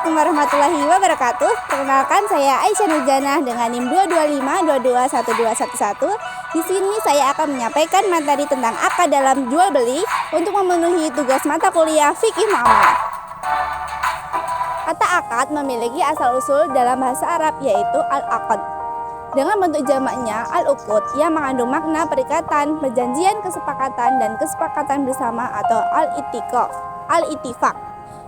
Assalamualaikum warahmatullahi wabarakatuh. Perkenalkan, saya Aisyah Nurjanah dengan NIM 225221211. Di sini saya akan menyampaikan materi tentang akad dalam jual beli untuk memenuhi tugas mata kuliah fikih muamalah. Kata akad memiliki asal usul dalam bahasa Arab, yaitu al-aqd, dengan bentuk jamaknya al-uqud yang mengandung makna perikatan, perjanjian, kesepakatan, dan kesepakatan bersama atau al-ittifaq.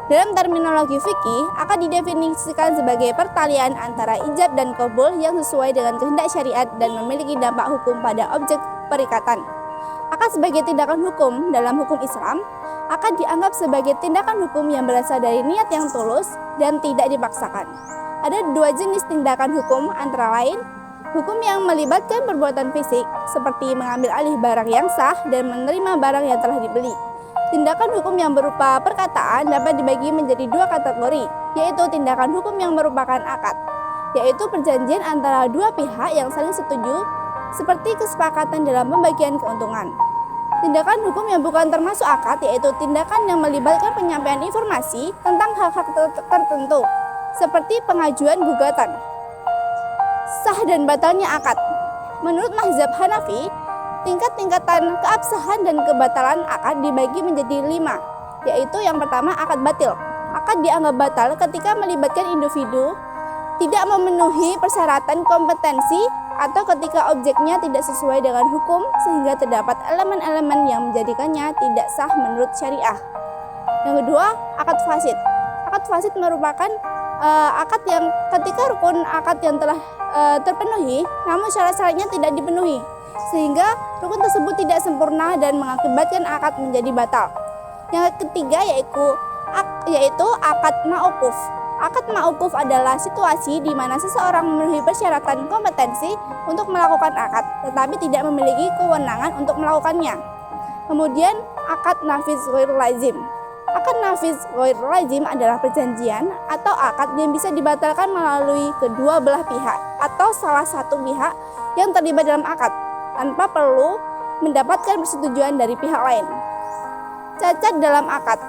Dalam terminologi fikih, akad didefinisikan sebagai pertalian antara ijab dan qabul yang sesuai dengan kehendak syariat dan memiliki dampak hukum pada objek perikatan. Akad sebagai tindakan hukum dalam hukum Islam, akad dianggap sebagai tindakan hukum yang berasal dari niat yang tulus dan tidak dipaksakan. Ada dua jenis tindakan hukum, antara lain hukum yang melibatkan perbuatan fisik seperti mengambil alih barang yang sah dan menerima barang yang telah dibeli. Tindakan hukum yang berupa perkataan dapat dibagi menjadi dua kategori, yaitu tindakan hukum yang merupakan akad, yaitu perjanjian antara dua pihak yang saling setuju, seperti kesepakatan dalam pembagian keuntungan. Tindakan hukum yang bukan termasuk akad, yaitu tindakan yang melibatkan penyampaian informasi tentang hak-hak tertentu, seperti pengajuan gugatan. Sah dan batalnya akad. Menurut mazhab Hanafi, tingkat-tingkatan keabsahan dan kebatalan akad dibagi menjadi 5, yaitu yang pertama akad batil. Akad dianggap batal ketika melibatkan individu, tidak memenuhi persyaratan kompetensi, atau ketika objeknya tidak sesuai dengan hukum sehingga terdapat elemen-elemen yang menjadikannya tidak sah menurut syariah. Yang kedua, akad fasid. Akad fasid merupakan akad yang ketika rukun akad yang telah terpenuhi namun syarat-syaratnya tidak dipenuhi, sehingga rukun tersebut tidak sempurna dan mengakibatkan akad menjadi batal. Yang ketiga yaitu akad ma'ukuf. Akad ma'ukuf adalah situasi di mana seseorang memenuhi persyaratan kompetensi untuk melakukan akad, tetapi tidak memiliki kewenangan untuk melakukannya. Kemudian akad nafiz ghair lazim. Akad nafiz ghair lazim adalah perjanjian atau akad yang bisa dibatalkan melalui kedua belah pihak atau salah satu pihak yang terlibat dalam akad, tanpa perlu mendapatkan persetujuan dari pihak lain. Cacat dalam akad.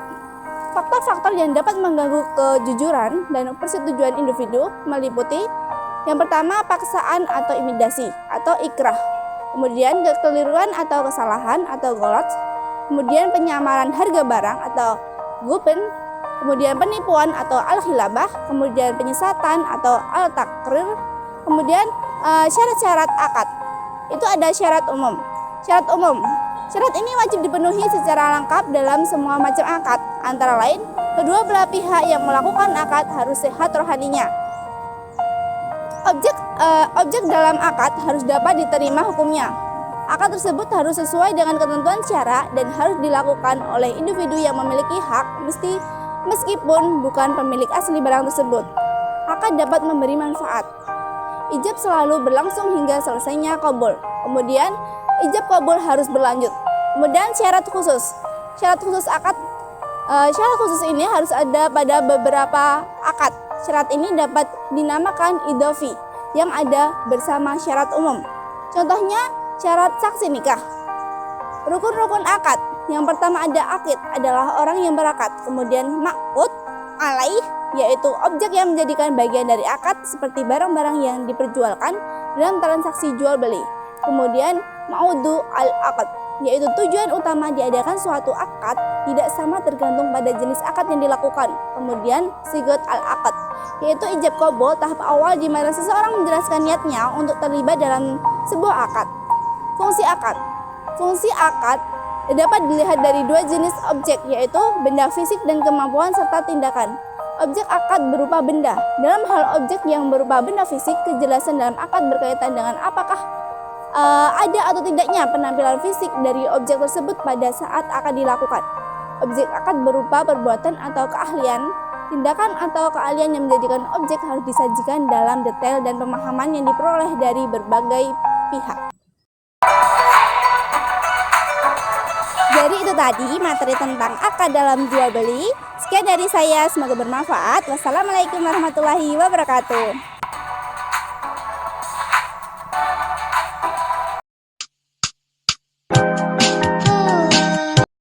Faktor-faktor yang dapat mengganggu kejujuran dan persetujuan individu meliputi yang pertama paksaan atau intimidasi atau ikrah, kemudian kekeliruan atau kesalahan atau ghalat, kemudian penyamaran harga barang atau gupen, kemudian penipuan atau al-khilabah, kemudian penyesatan atau al-takrir, kemudian syarat-syarat akad. Itu ada syarat umum. Syarat ini wajib dipenuhi secara lengkap dalam semua macam akad. Antara lain, kedua belah pihak yang melakukan akad harus sehat rohaninya. Objek dalam akad harus dapat diterima hukumnya. Akad tersebut harus sesuai dengan ketentuan syarak dan harus dilakukan oleh individu yang memiliki hak meskipun bukan pemilik asli barang tersebut. Akad dapat memberi manfaat. Ijab selalu berlangsung hingga selesainya qabul. Kemudian ijab qabul harus berlanjut. Kemudian syarat khusus ini harus ada pada beberapa akad. Syarat ini dapat dinamakan idhofi yang ada bersama syarat umum. Contohnya syarat saksi nikah. Rukun-rukun akad. Yang pertama ada akid, adalah orang yang berakad. Kemudian ma'qud alaih, yaitu objek yang menjadikan bagian dari akad seperti barang-barang yang diperjualkan dalam transaksi jual beli. Kemudian ma'udu al-aqd, yaitu tujuan utama diadakan suatu akad tidak sama tergantung pada jenis akad yang dilakukan. Kemudian sigat al-aqd, yaitu ijab qabul tahap awal di mana seseorang menjelaskan niatnya untuk terlibat dalam sebuah akad. Fungsi akad dapat dilihat dari dua jenis objek, yaitu benda fisik dan kemampuan serta tindakan. Objek akad berupa benda. Dalam hal objek yang berupa benda fisik, kejelasan dalam akad berkaitan dengan apakah ada atau tidaknya penampilan fisik dari objek tersebut pada saat akad dilakukan. Objek akad berupa perbuatan atau keahlian. Tindakan atau keahlian yang menjadikan objek harus disajikan dalam detail dan pemahaman yang diperoleh dari berbagai pihak. Jadi itu tadi materi tentang akad dalam jual beli. Sekian dari saya, semoga bermanfaat. Wassalamualaikum warahmatullahi wabarakatuh.